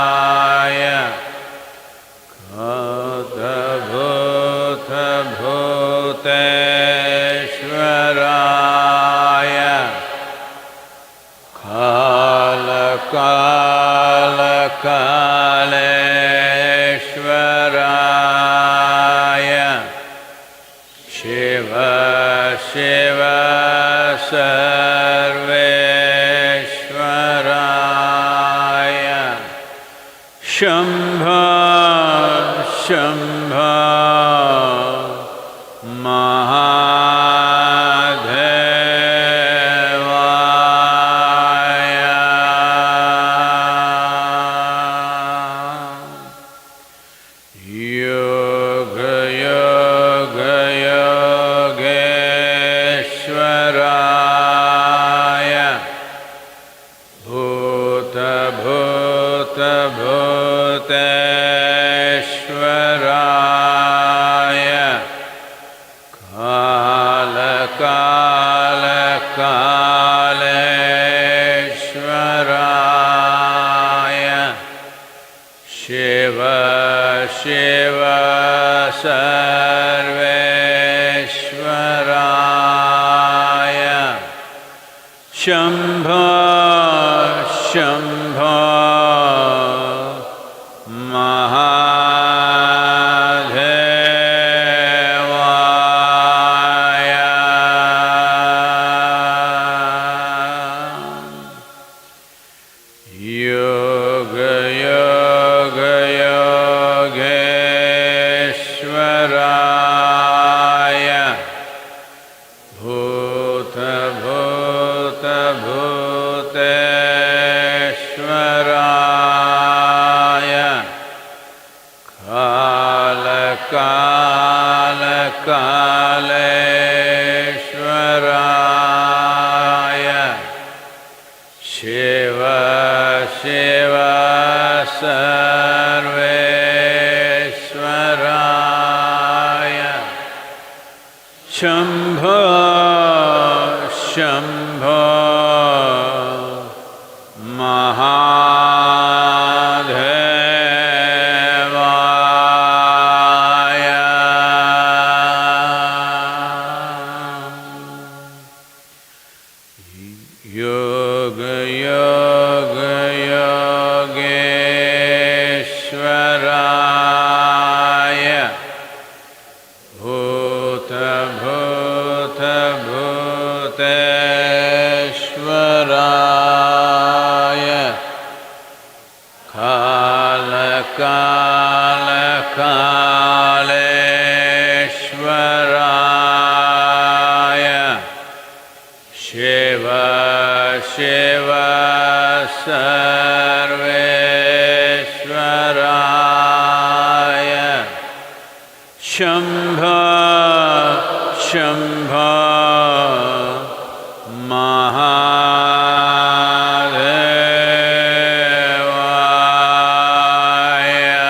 Yogeshwaraya Bhuteshwaraya Kala-kala-kaleshwaraya Shiva Shiva Sarveshwaraya Shambho Shambho Mahadevaya Yoga Yoga Yogeshwaraya Bhuta Bhuta Bhuteshwaraya Kala-kala-kaleshwaraya Shiva Shiva Sarveshwaraya Shambho Shambho Mahadevaya Yoga Yoga Yogeshwaraya Bhuta Bhuta Bhuteshwaraya Kala-kala-kaleshwaraya Shiva Shiva Sarveshwaraya Shambho Shambho Mahadevaya Yoga Yoga Yogeshwaraya Bhuta Bhuta Bhuteshwaraya Kala-kala-kaleshwaraya Shiva Shiva Sarveshwaraya Shambho Shambho Mahadevaya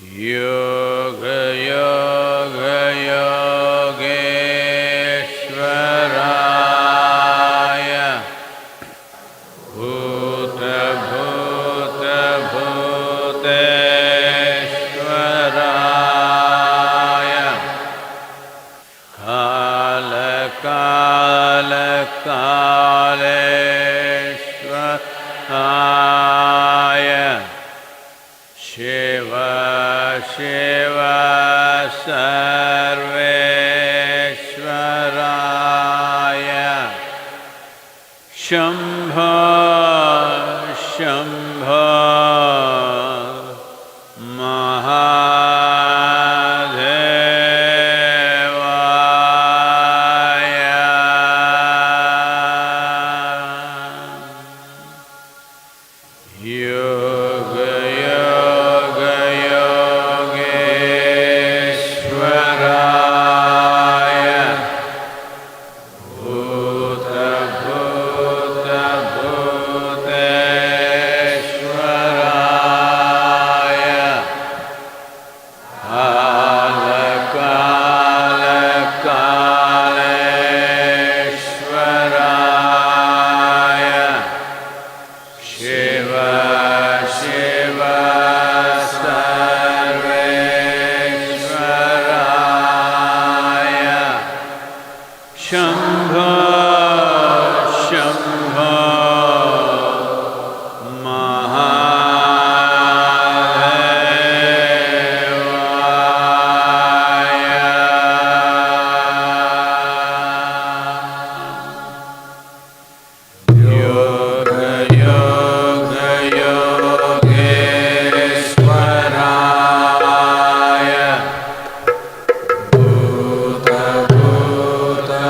Yoga Yoga Yogeshwaraya Bhuta Bhuta Bhuteshwaraya Kala-kala-kaleshwaraya Shiva Shiva Sarveshwaraya Shambho Shambho Mahadevaya Yoga Yoga Yogeshwaraya Bhuta Bhuta Bhuteshwaraya Shambho, Shambho, Bhuta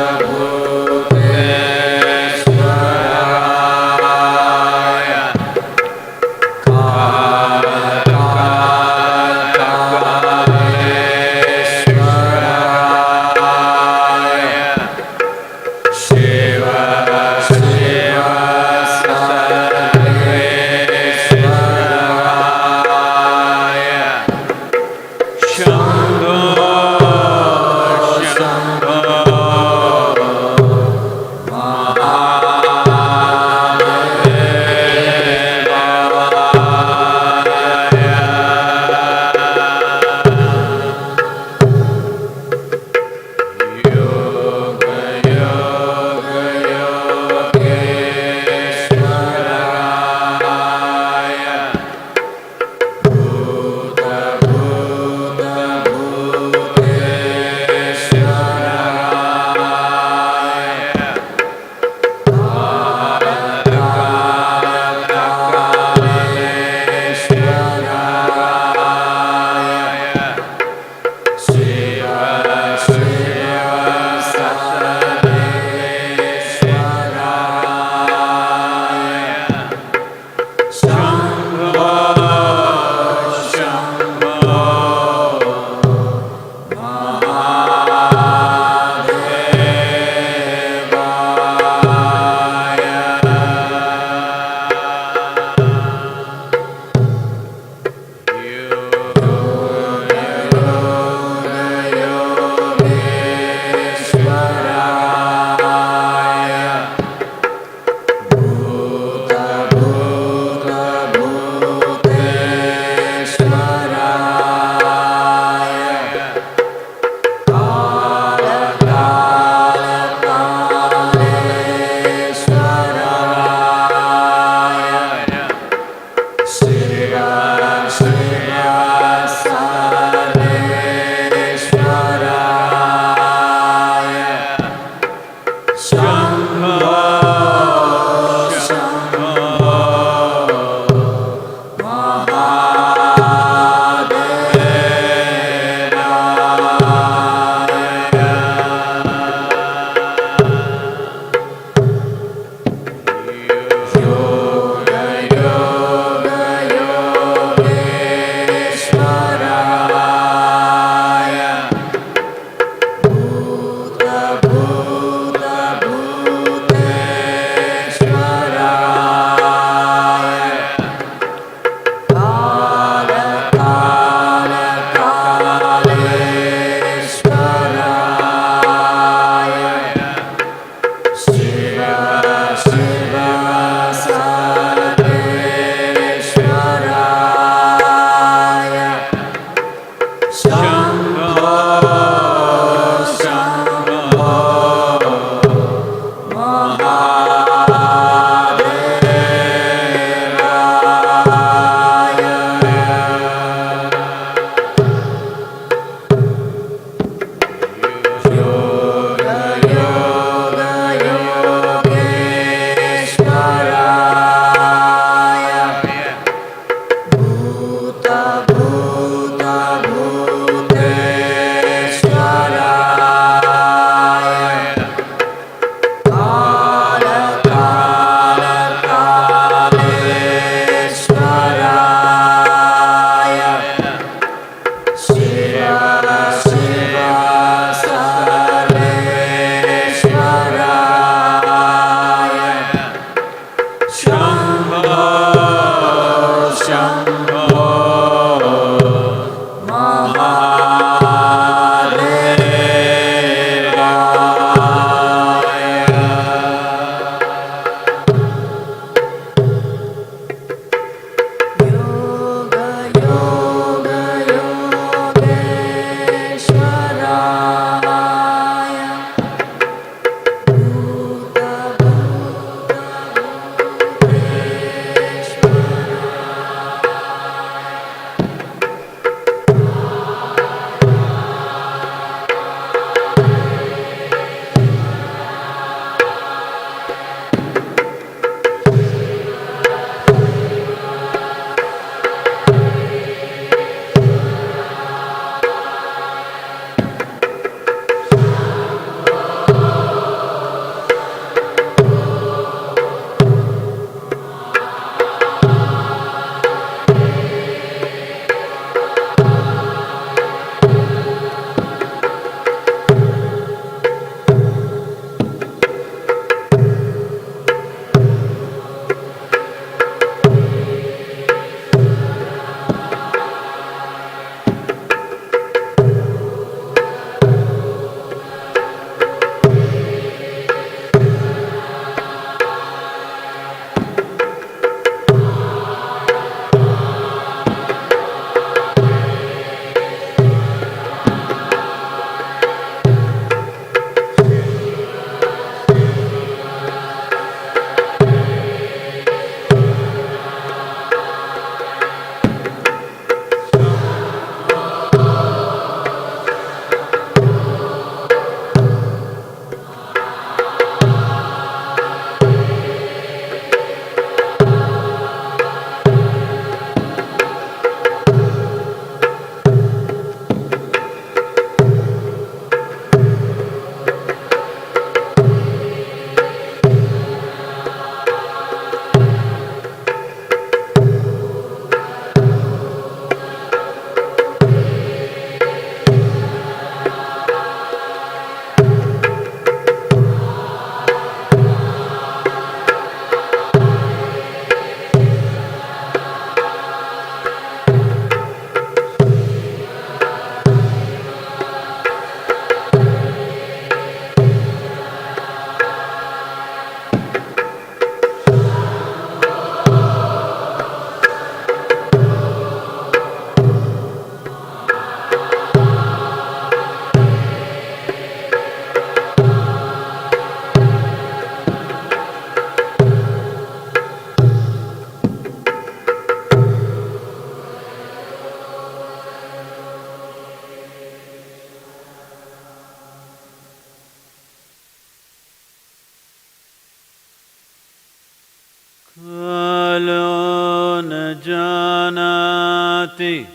Kalo na janati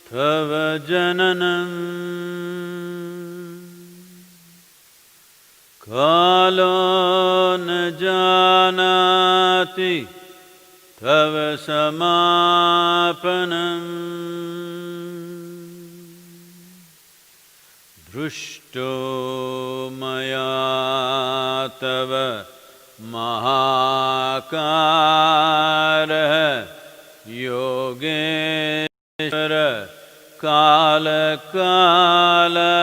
tava jananam. Kalo na janati tava samapanam. Drushto maya tava mahakara yogeshvara kala kala.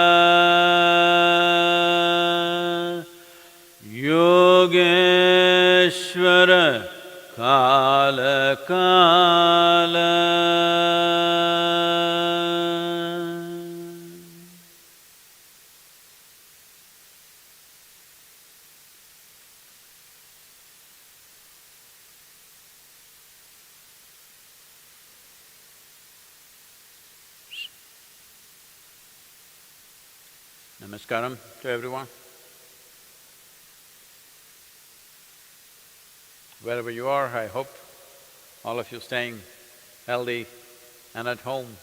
Yogeshvara kala kala. Namaskaram to everyone. Wherever you are, I hope all of you staying healthy and at home.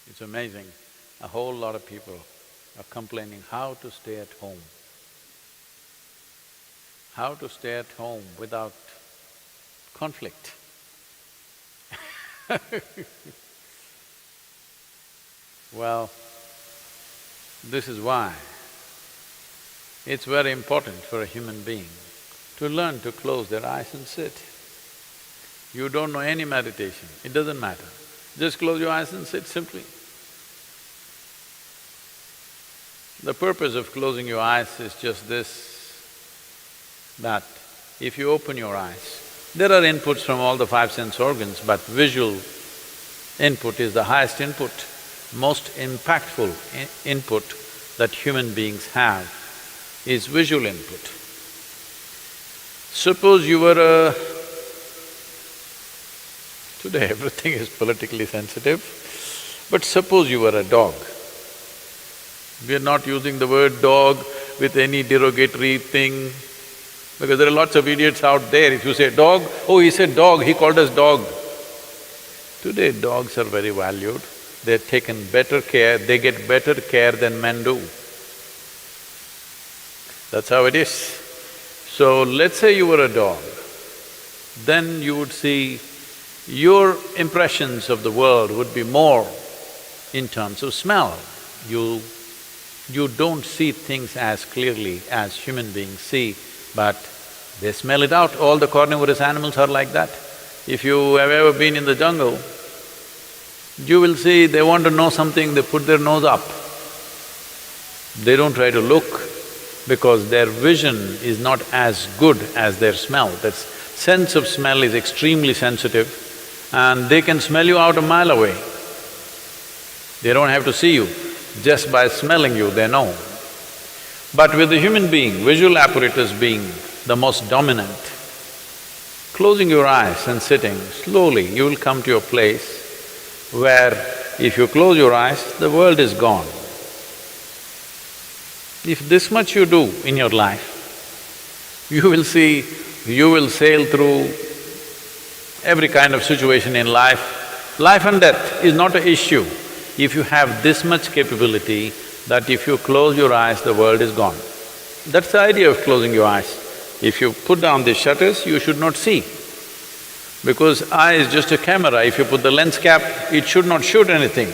It's amazing, a whole lot of people are complaining how to stay at home. How to stay at home without conflict. Well, this is why it's very important for a human being to learn to close their eyes and sit. You don't know any meditation, it doesn't matter. Just close your eyes and sit simply. The purpose of closing your eyes is just this, that if you open your eyes, there are inputs from all the five sense organs, but visual input is the highest input, most impactful input that human beings have is visual input. Suppose you were a… Today everything is politically sensitive, but suppose you were a dog. We are not using the word dog with any derogatory thing, because there are lots of idiots out there. If you say dog, oh, he said dog, he called us dog. Today dogs are very valued, they're taken better care, they get better care than men do. That's how it is. So let's say you were a dog, then you would see your impressions of the world would be more in terms of smell. You don't see things as clearly as human beings see, but they smell it out. All the carnivorous animals are like that. If you have ever been in the jungle, you will see they want to know something, they put their nose up. They don't try to look because their vision is not as good as their smell. That sense of smell is extremely sensitive and they can smell you out a mile away. They don't have to see you, just by smelling you they know. But with the human being, visual apparatus being the most dominant, closing your eyes and sitting, slowly you will come to a place where if you close your eyes, the world is gone. If this much you do in your life, you will see, you will sail through every kind of situation in life. Life and death is not an issue if you have this much capability that if you close your eyes, the world is gone. That's the idea of closing your eyes. If you put down the shutters, you should not see. Because eye is just a camera, if you put the lens cap, it should not shoot anything.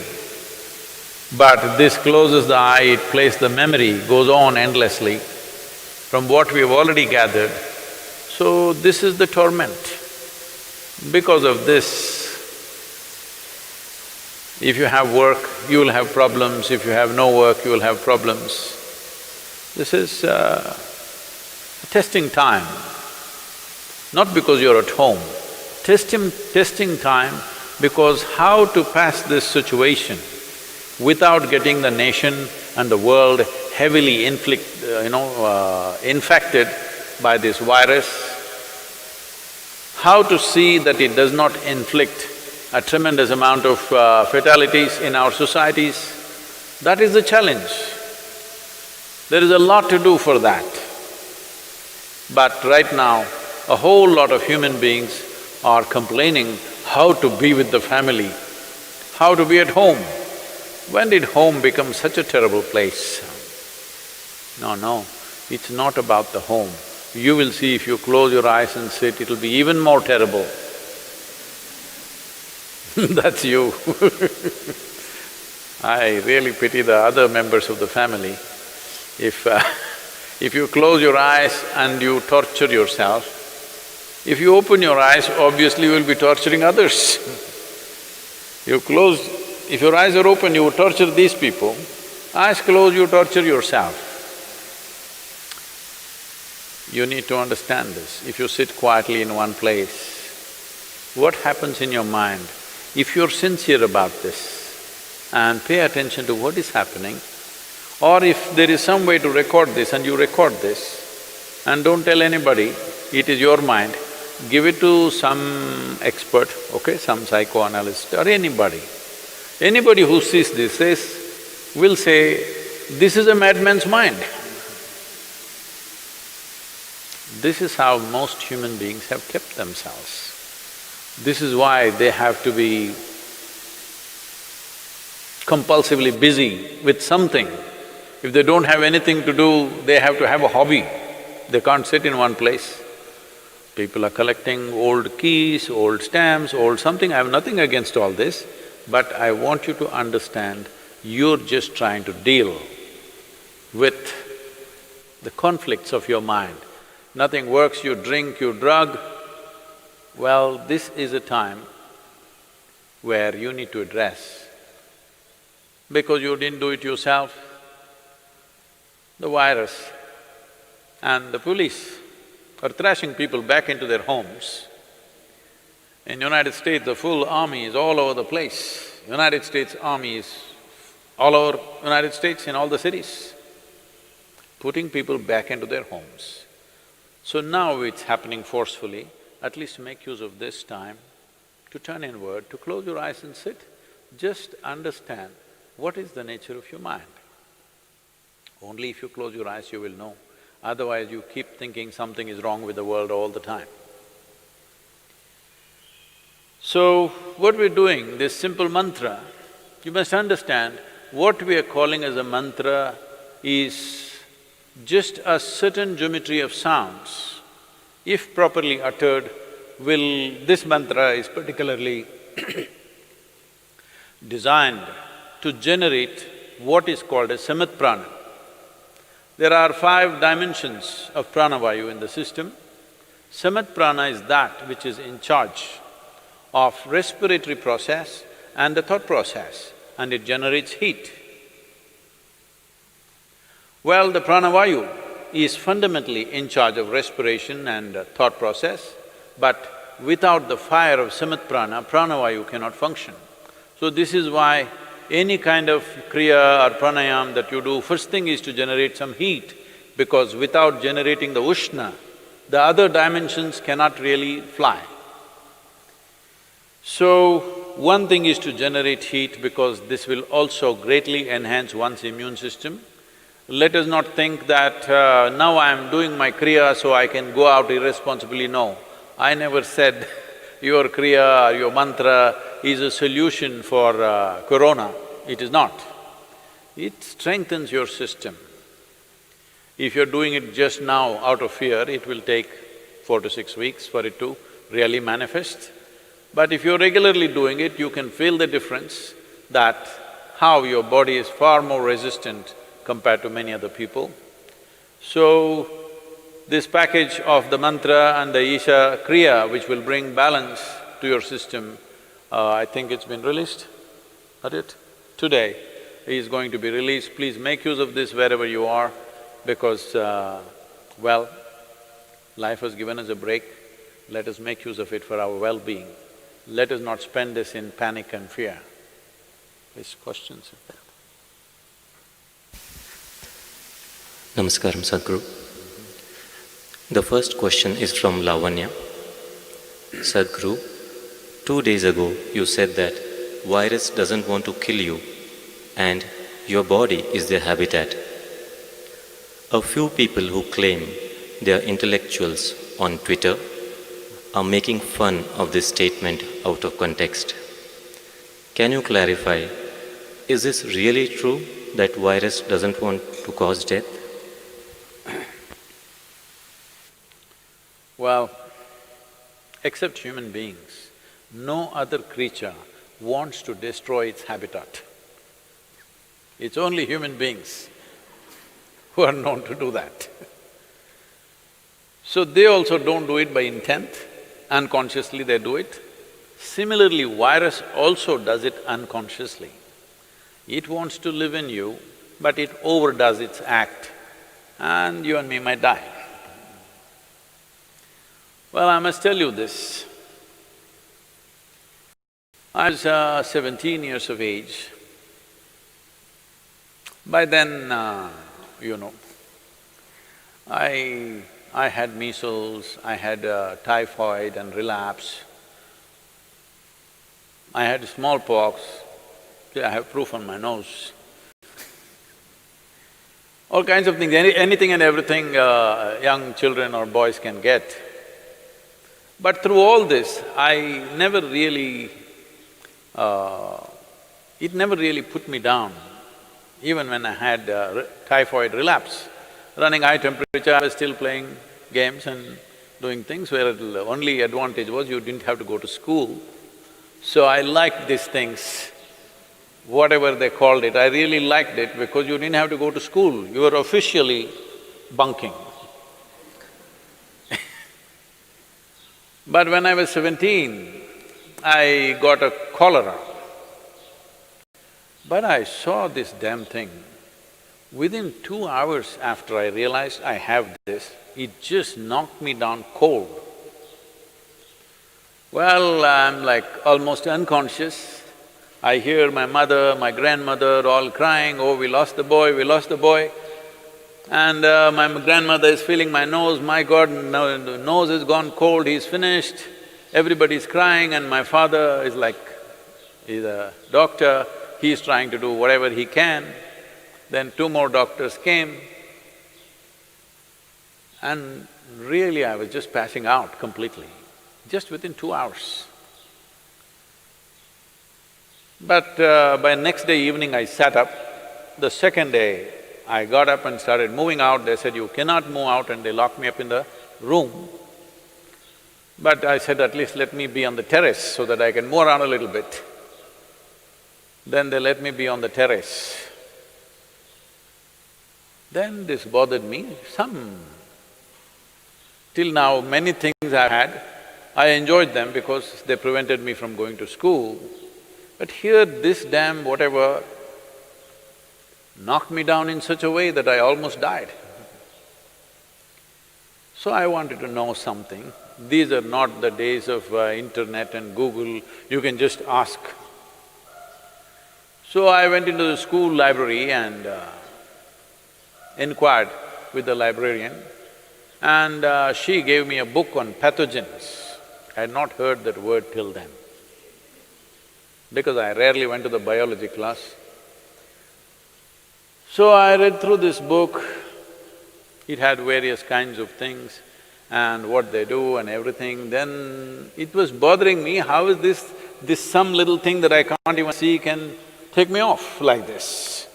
But this closes the eye, it plays the memory, goes on endlessly from what we have already gathered. So this is the torment. Because of this, if you have work, you will have problems, if you have no work, you will have problems. This is a testing time, not because you're at home. Testing time because how to pass this situation without getting the nation and the world heavily infected by this virus, how to see that it does not inflict a tremendous amount of fatalities in our societies, that is the challenge. There is a lot to do for that. But right now, a whole lot of human beings are complaining how to be with the family, how to be at home. When did home become such a terrible place? No, it's not about the home. You will see if you close your eyes and sit, it'll be even more terrible. That's you. I really pity the other members of the family. If you close your eyes and you torture yourself, if you open your eyes, obviously you will be torturing others. If your eyes are open, you torture these people. Eyes closed, you torture yourself. You need to understand this. If you sit quietly in one place, what happens in your mind? If you're sincere about this and pay attention to what is happening, or if there is some way to record this and you record this and don't tell anybody, it is your mind, give it to some expert, okay, some psychoanalyst or anybody. Anybody who sees this will say, this is a madman's mind. This is how most human beings have kept themselves. This is why they have to be compulsively busy with something. If they don't have anything to do, they have to have a hobby. They can't sit in one place. People are collecting old keys, old stamps, old something. I have nothing against all this, but I want you to understand, you're just trying to deal with the conflicts of your mind. Nothing works, you drink, you drug. Well, this is a time where you need to address. Because you didn't do it yourself, the virus and the police are thrashing people back into their homes. In United States, the full army is all over the place. United States Army is all over United States in all the cities, putting people back into their homes. So now it's happening forcefully. At least make use of this time to turn inward, to close your eyes and sit. Just understand what is the nature of your mind. Only if you close your eyes you will know, otherwise you keep thinking something is wrong with the world all the time. So, what we're doing, this simple mantra, you must understand, what we are calling as a mantra is just a certain geometry of sounds. If properly uttered, this mantra is particularly designed to generate what is called as samat prana. There are 5 dimensions of pranavayu in the system. Samat prana is that which is in charge of respiratory process and the thought process, and it generates heat. Well, the pranavayu is fundamentally in charge of respiration and thought process, but without the fire of samat prana, pranavayu cannot function. So this is why any kind of kriya or pranayam that you do, first thing is to generate some heat, because without generating the ushna, the other dimensions cannot really fly. So, one thing is to generate heat because this will also greatly enhance one's immune system. Let us not think that now I am doing my kriya so I can go out irresponsibly, no. I never said your kriya or your mantra is a solution for corona, it is not. It strengthens your system. If you're doing it just now out of fear, it will take 4 to 6 weeks for it to really manifest. But if you're regularly doing it, you can feel the difference that how your body is far more resistant compared to many other people. So, this package of the mantra and the Isha Kriya, which will bring balance to your system, I think it's been released, not it? Today is going to be released. Please make use of this wherever you are, because, well, life has given us a break. Let us make use of it for our well-being. Let us not spend this in panic and fear. Please, questions if there are. Namaskaram, Sadhguru. The first question is from Lavanya. Sadhguru, 2 days ago you said that virus doesn't want to kill you and your body is their habitat. A few people who claim their intellectuals on Twitter are making fun of this statement out of context. Can you clarify, is this really true that virus doesn't want to cause death? Well, except human beings, no other creature wants to destroy its habitat. It's only human beings who are known to do that. So they also don't do it by intent, unconsciously they do it. Similarly, virus also does it unconsciously. It wants to live in you, but it overdoes its act, and you and me might die. Well, I must tell you this. I was 17 years of age. By then, I had measles, I had typhoid and relapse. I had smallpox, I have proof on my nose. All kinds of things, anything and everything young children or boys can get. But through all this, I never really… it never really put me down. Even when I had typhoid relapse, running high temperature, I was still playing games and doing things where the only advantage was you didn't have to go to school. So I liked these things, whatever they called it, I really liked it because you didn't have to go to school, you were officially bunking. But when I was 17, I got a cholera. But I saw this damn thing. Within 2 hours after I realized I have this, it just knocked me down cold. Well, I'm like almost unconscious. I hear my mother, my grandmother all crying, oh, we lost the boy, we lost the boy. And my grandmother is feeling my nose, my God, the nose has gone cold, he's finished. Everybody's crying and my father is like, he's a doctor, he's trying to do whatever he can. Then 2 more doctors came and really I was just passing out completely, just within 2 hours. But by next day evening I sat up. The second day I got up and started moving out. They said, you cannot move out, and they locked me up in the room. But I said, at least let me be on the terrace so that I can move around a little bit. Then they let me be on the terrace. Then this bothered me, till now many things I've had, I enjoyed them because they prevented me from going to school. But here this damn whatever knocked me down in such a way that I almost died. So I wanted to know something. These are not the days of internet and Google, you can just ask. So I went into the school library and inquired with the librarian, and she gave me a book on pathogens. I had not heard that word till then, because I rarely went to the biology class. So I read through this book, it had various kinds of things and what they do and everything. Then it was bothering me, how is this some little thing that I can't even see can take me off like this?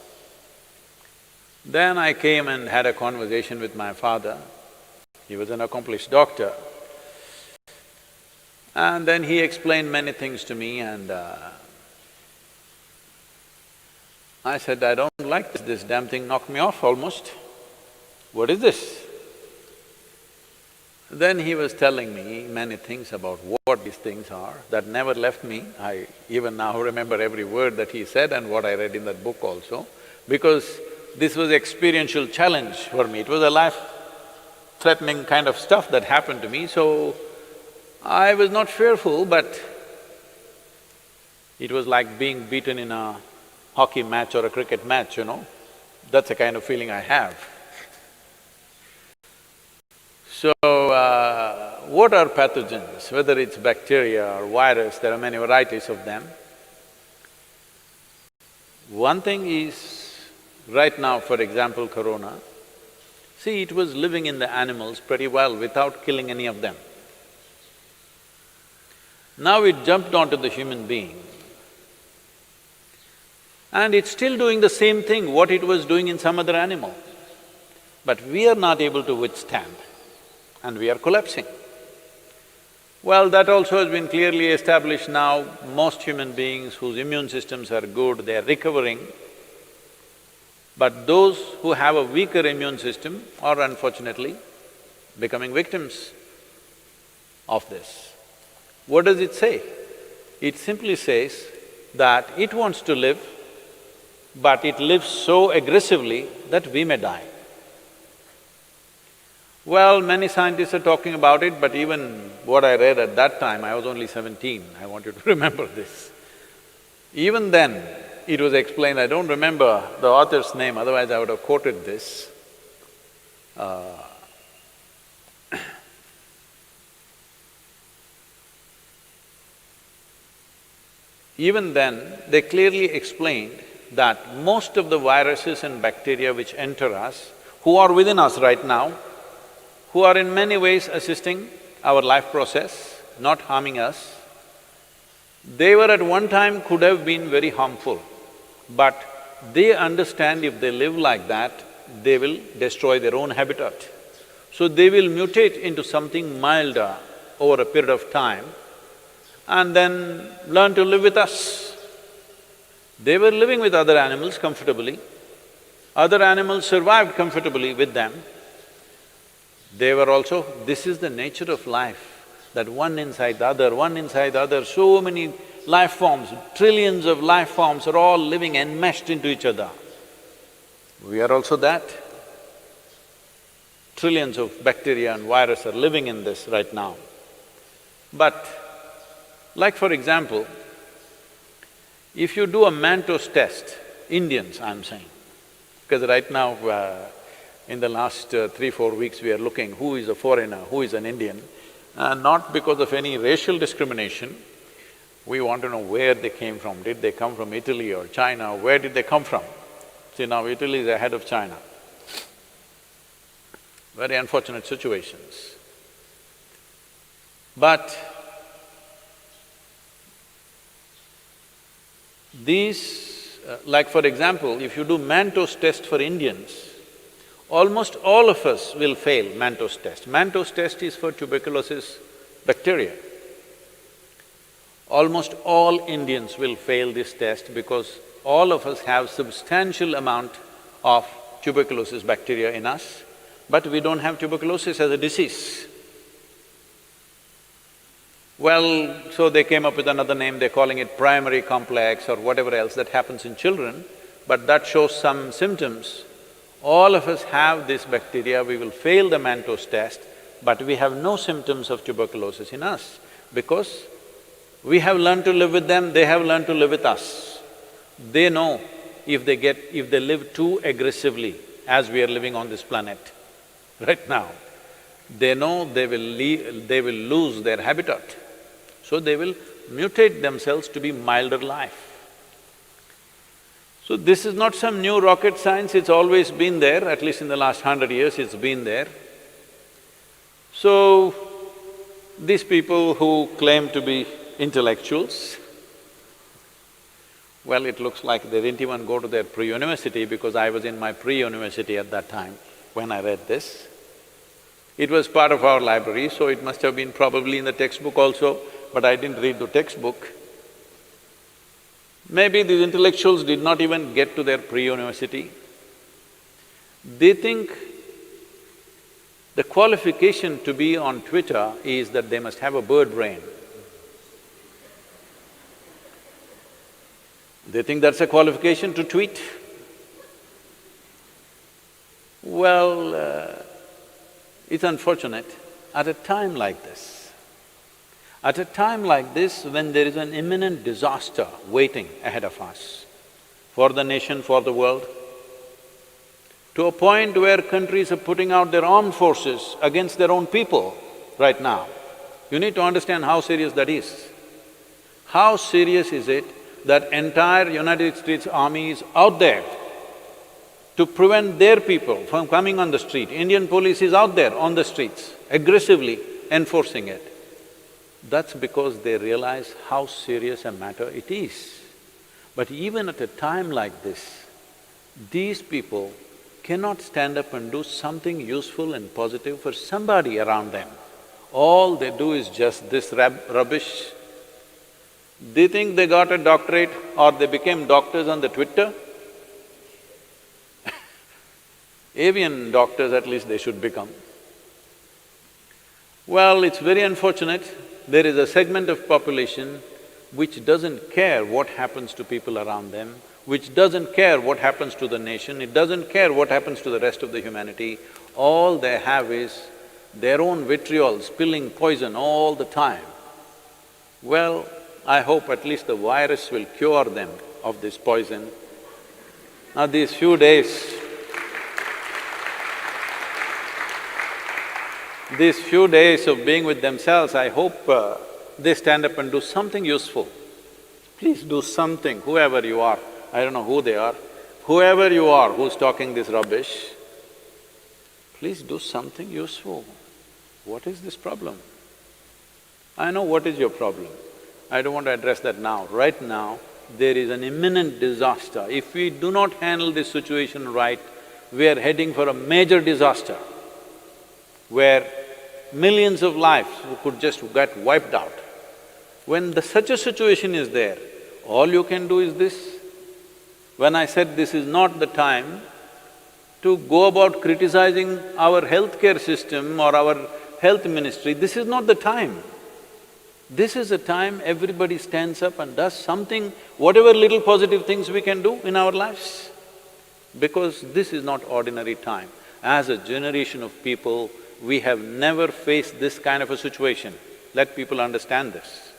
Then I came and had a conversation with my father. He was an accomplished doctor. And then he explained many things to me, and I said, I don't like this damn thing knocked me off almost. What is this? Then he was telling me many things about what these things are that never left me. I even now remember every word that he said and what I read in that book also, because this was experiential challenge for me. It was a life-threatening kind of stuff that happened to me, so I was not fearful, but it was like being beaten in a hockey match or a cricket match, That's the kind of feeling I have. So, what are pathogens? Whether it's bacteria or virus, there are many varieties of them. One thing is, right now, for example, corona, See, it was living in the animals pretty well without killing any of them. Now it jumped onto the human being, and it's still doing the same thing what it was doing in some other animal. But we are not able to withstand, and we are collapsing. Well, that also has been clearly established now. Most human beings whose immune systems are good, they are recovering. But those who have a weaker immune system are unfortunately becoming victims of this. What does it say? It simply says that it wants to live, but it lives so aggressively that we may die. Well, many scientists are talking about it, but even what I read at that time, I was only 17, I want you to remember this. Even then, it was explained, I don't remember the author's name, otherwise I would have quoted this. Even then, they clearly explained that most of the viruses and bacteria which enter us, who are within us right now, who are in many ways assisting our life process, not harming us, they were at one time could have been very harmful, but they understand if they live like that, they will destroy their own habitat. So they will mutate into something milder over a period of time and then learn to live with us. They were living with other animals comfortably, other animals survived comfortably with them. They were also… This is the nature of life, that one inside the other, so many life forms, trillions of life forms are all living enmeshed into each other. We are also that. Trillions of bacteria and virus are living in this right now. But like for example, if you do a Manto's test, Indians I'm saying, because right now in the last 3-4 weeks we are looking who is a foreigner, who is an Indian, not because of any racial discrimination, we want to know where they came from. Did they come from Italy or China? Where did they come from? See, now Italy is ahead of China. Very unfortunate situations. But these… like for example, if you do Manto's test for Indians, almost all of us will fail Manto's test. Manto's test is for tuberculosis bacteria. Almost all Indians will fail this test because all of us have substantial amount of tuberculosis bacteria in us, but we don't have tuberculosis as a disease. Well, so they came up with another name, they're calling it primary complex or whatever else that happens in children, but that shows some symptoms. All of us have this bacteria, we will fail the Manto's test, but we have no symptoms of tuberculosis in us because we have learned to live with them, they have learned to live with us. They know if they live too aggressively as we are living on this planet right now, they know they will lose their habitat. So they will mutate themselves to be milder life. So this is not some new rocket science, it's always been there, at least in the last 100 years it's been there. So, these people who claim to be intellectuals, well, it looks like they didn't even go to their pre-university because I was in my pre-university at that time when I read this. It was part of our library, so it must have been probably in the textbook also, but I didn't read the textbook. Maybe these intellectuals did not even get to their pre-university. They think the qualification to be on Twitter is that they must have a bird brain. They think that's a qualification to tweet. Well, it's unfortunate, at a time like this, when there is an imminent disaster waiting ahead of us, for the nation, for the world, to a point where countries are putting out their armed forces against their own people right now, you need to understand how serious that is. How serious is it that entire United States Army is out there to prevent their people from coming on the street. Indian police is out there on the streets, aggressively enforcing it. That's because they realize how serious a matter it is. But even at a time like this, these people cannot stand up and do something useful and positive for somebody around them. All they do is just this rubbish. They think they got a doctorate or they became doctors on the Twitter. Avian doctors at least they should become. Well, it's very unfortunate, there is a segment of population which doesn't care what happens to people around them, which doesn't care what happens to the nation, it doesn't care what happens to the rest of the humanity. All they have is their own vitriol spilling poison all the time. Well, I hope at least the virus will cure them of this poison. Now these few days of being with themselves, I hope they stand up and do something useful. Please do something, whoever you are, I don't know who they are, whoever you are who's talking this rubbish, please do something useful. What is this problem? I know what is your problem. I don't want to address that now. Right now, there is an imminent disaster. If we do not handle this situation right, we are heading for a major disaster where millions of lives could just get wiped out. When such a situation is there, all you can do is this. When I said this is not the time to go about criticizing our healthcare system or our health ministry, this is not the time. This is a time everybody stands up and does something, whatever little positive things we can do in our lives. Because this is not ordinary time. As a generation of people, we have never faced this kind of a situation. Let people understand this.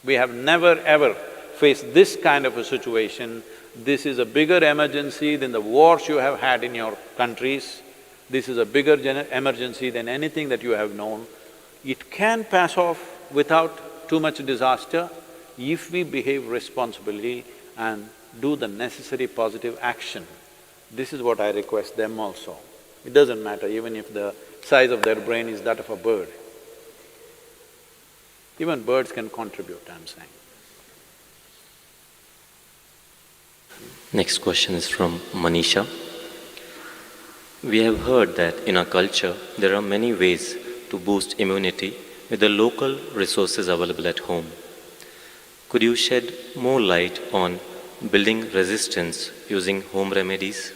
We have never ever faced this kind of a situation. This is a bigger emergency than the wars you have had in your countries. This is a bigger emergency than anything that you have known. It can pass off without too much disaster if we behave responsibly and do the necessary positive action. This is what I request them also. It doesn't matter even if the size of their brain is that of a bird. Even birds can contribute, I'm saying. Next question is from Manisha. We have heard that in our culture, there are many ways to boost immunity with the local resources available at home. Could you shed more light on building resistance using home remedies?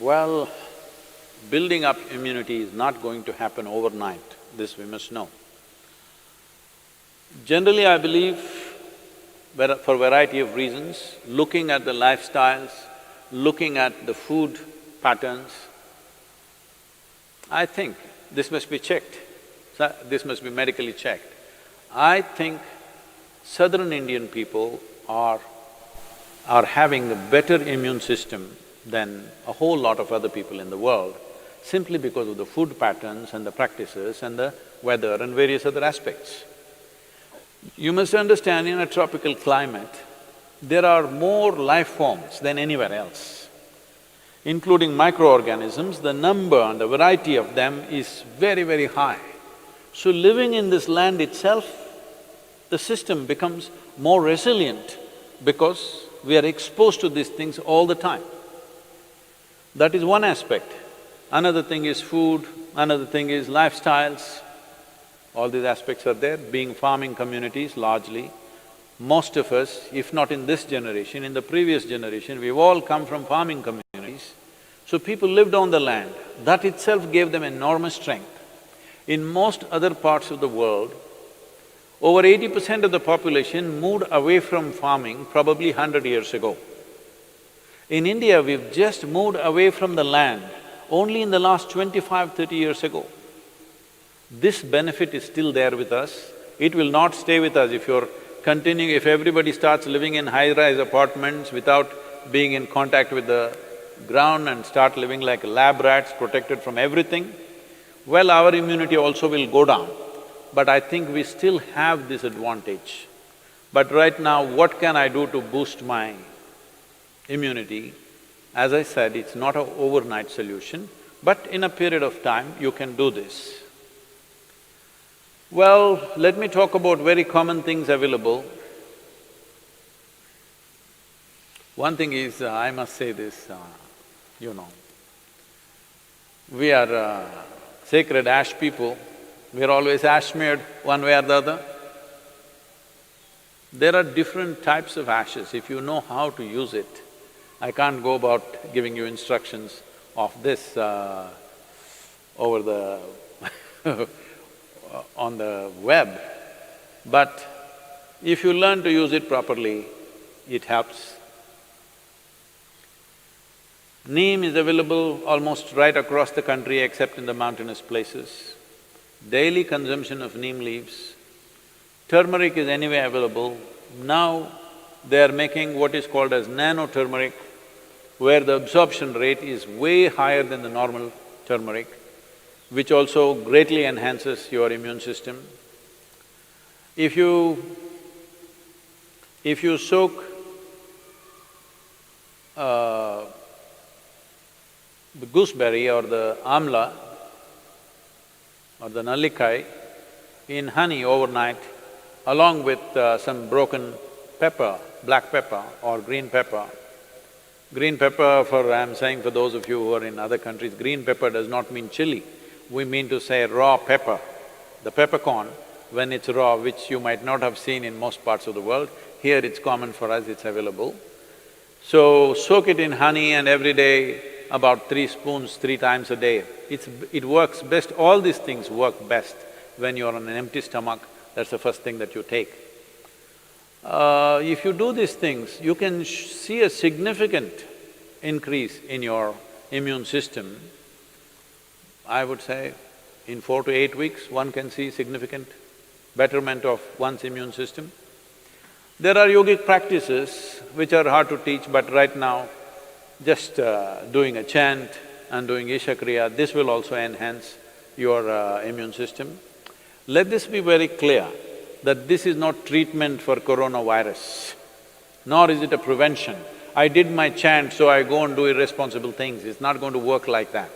Well, building up immunity is not going to happen overnight, this we must know. Generally, I believe, for a variety of reasons, looking at the lifestyles, looking at the food patterns, I think this must be checked, this must be medically checked. I think southern Indian people are having a better immune system than a whole lot of other people in the world, simply because of the food patterns and the practices and the weather and various other aspects. You must understand, in a tropical climate, there are more life forms than anywhere else. Including microorganisms, the number and the variety of them is very, very high. So living in this land itself, the system becomes more resilient because we are exposed to these things all the time. That is one aspect. Another thing is food, another thing is lifestyles. All these aspects are there, being farming communities largely. Most of us, if not in this generation, in the previous generation, we've all come from farming communities. So people lived on the land, that itself gave them enormous strength. In most other parts of the world, over 80% of the population moved away from farming probably 100 years ago. In India, we've just moved away from the land only in the last 25–30 years ago. This benefit is still there with us. It will not stay with us if you're continuing… if everybody starts living in high-rise apartments without being in contact with the ground and start living like lab rats, protected from everything, well, our immunity also will go down. But I think we still have this advantage. But right now, what can I do to boost my immunity? As I said, it's not an overnight solution, but in a period of time, you can do this. Well, let me talk about very common things available. One thing is, I must say this, we are sacred ash people, we are always ash smeared one way or the other. There are different types of ashes, if you know how to use it. I can't go about giving you instructions of this over the on the web, but if you learn to use it properly, it helps. Neem is available almost right across the country except in the mountainous places. Daily consumption of neem leaves. Turmeric is anyway available. Now they are making what is called as nano-turmeric, where the absorption rate is way higher than the normal turmeric, which also greatly enhances your immune system. If you soak the gooseberry or the amla or the nallikai in honey overnight, along with some broken pepper, black pepper or green pepper. Green pepper I'm saying for those of you who are in other countries, green pepper does not mean chili. We mean to say raw pepper. The peppercorn, when it's raw, which you might not have seen in most parts of the world, here it's common for us, it's available. So, soak it in honey and every day about 3 spoons, 3 times a day. It works best, all these things work best when you're on an empty stomach, that's the first thing that you take. If you do these things, you can see a significant increase in your immune system. I would say in 4 to 8 weeks, one can see significant betterment of one's immune system. There are yogic practices which are hard to teach, but right now, just doing a chant and doing Isha Kriya, this will also enhance your immune system. Let this be very clear that this is not treatment for coronavirus, nor is it a prevention. I did my chant, so I go and do irresponsible things, it's not going to work like that.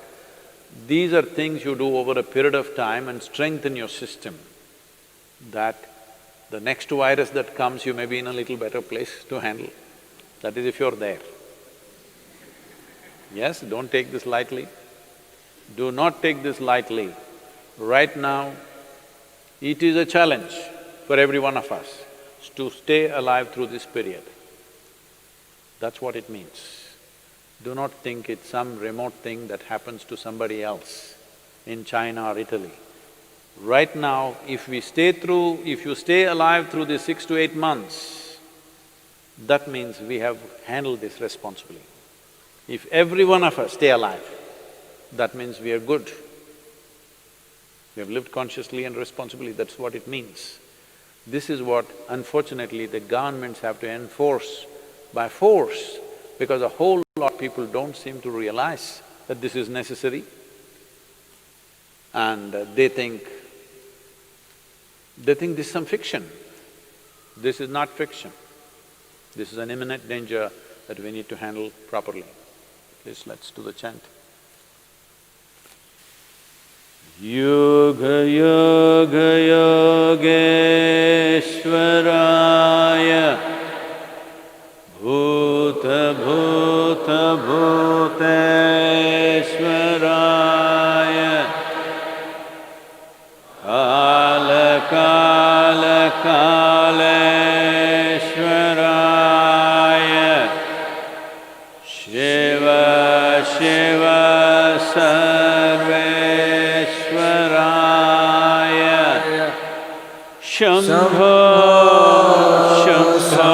These are things you do over a period of time and strengthen your system, that the next virus that comes, you may be in a little better place to handle. That is if you're there. Yes, don't take this lightly. Do not take this lightly. Right now, it is a challenge for every one of us to stay alive through this period. That's what it means. Do not think it's some remote thing that happens to somebody else in China or Italy. Right now, if you stay alive through these 6 to 8 months, that means we have handled this responsibly. If every one of us stay alive, that means we are good. We have lived consciously and responsibly, that's what it means. This is what, unfortunately, the governments have to enforce by force, because a whole lot of people don't seem to realize that this is necessary. And they think this is some fiction. This is not fiction. This is an imminent danger that we need to handle properly. Please, let's do the chant. Yoga yoga yogeshwaraya bhuta bhuta bhuteshwaraya kala kala kaleshwaraya shiva shiva sarveshwaraya shambho shambho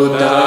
Buddha